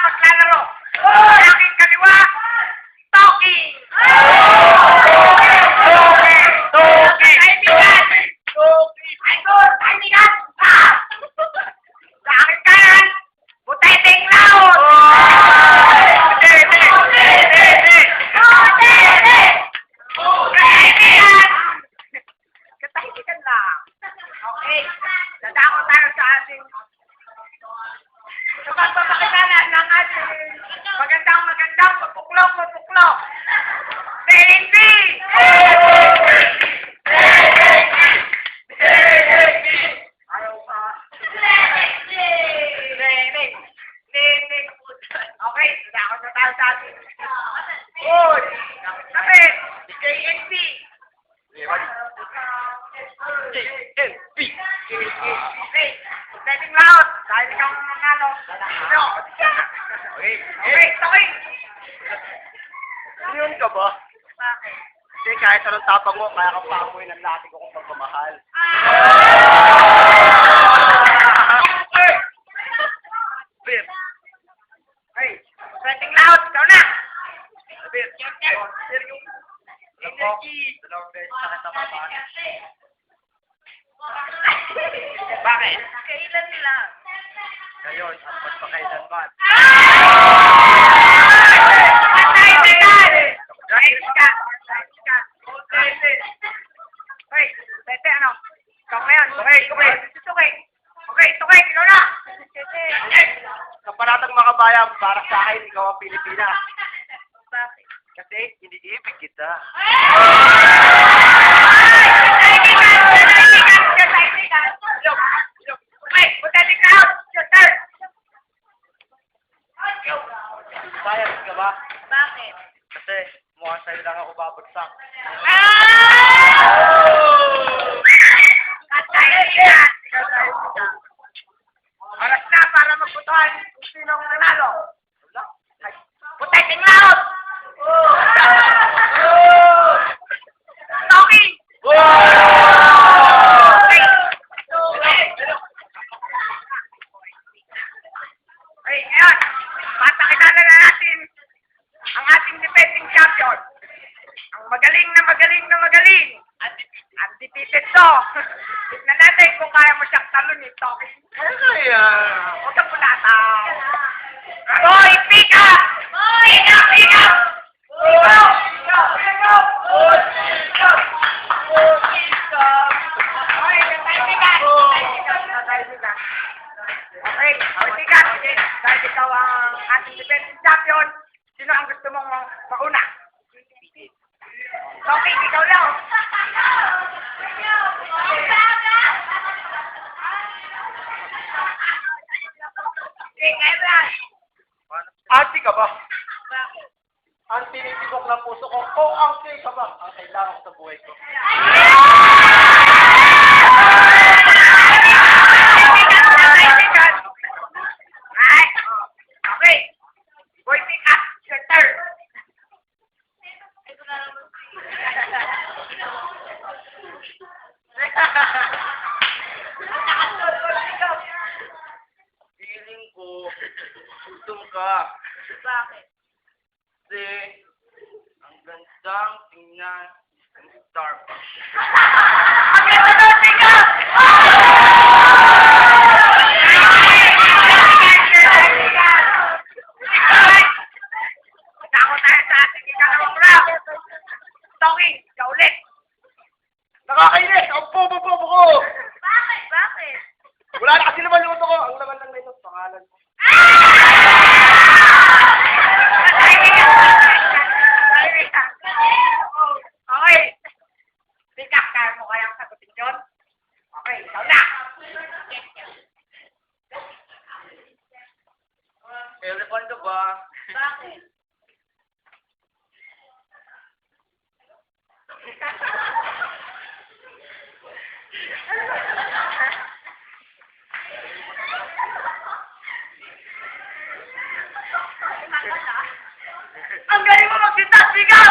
maglalaro. Sa aking kaliwa, Toki! Toki! Kaibigan! Idol! Kaibigan! Sa aking kanan, Buteteng Laot! Katahikigan lang. Okay. Dadako tayo sa ating sa pagpapakitanan ng ating magandang mapuklong. TNT! Ayaw pa. Okay, dadako na tayo sa ating Uy! Sabi! TNT! Okay, setting loud. Dahil ikaw ang nanalo. Okay. Yun ka ba? Bakit? Kasi kahit anong tapang mo, kaya kang paamoy ng lati ko kung pagmamahal. Bir. Hey, setting loud. Ikaw na. Bir. Bir yung energy. Dalawang beses na kita mabahal. Bakit? Kailan lang? Ngayon, at magpakailanman. Tete, ano? Ikaw ngayon. Okay, ikaw na. Sa paratang makabayan, para sa akin, ikaw ang Pilipinas. Bakit? Kasi iniibig kita. Sayang ka ba? Bakit? Kasi mukhang sa'yo lang ako babagsak. Oras na para magputuhan kung sinong nanalo. Puteting laot! Toki! Okay, ngayon, patakilala na natin ang ating defending champion. Ang magaling. Undefeated to. Tignan natin kung kaya mo siyang talunin, Toki. Kaya. Huwag kang punataw. Boy, pick up! Pick up! Okay, pick up. Dahil ikaw ang ating defending champion, sino ang gusto mong mauna? Toki, ikaw lang. Auntie ka ba? Bakit? Ang tinitibok ng puso ko, auntie ka ba? Ang kailangan ko sa buhay ko. Okay. Boy, pick up your turn. Feeling ko, gutom ka. Bakit? Kasi, ang gandang tingnan ng Starbucks. Toki, ikaw ulit. Nakakainis! Ang bobo-bobo ko! Bakit? Wala na kasi naman luto ko. Ang laman lang na ito, pangalan ko. Okay. Bigak, kaya mo kayang sagutin yun? Okay, ikaw na. Elephant ka ba? Bakit? Ang galing mo magsintas, sigaw!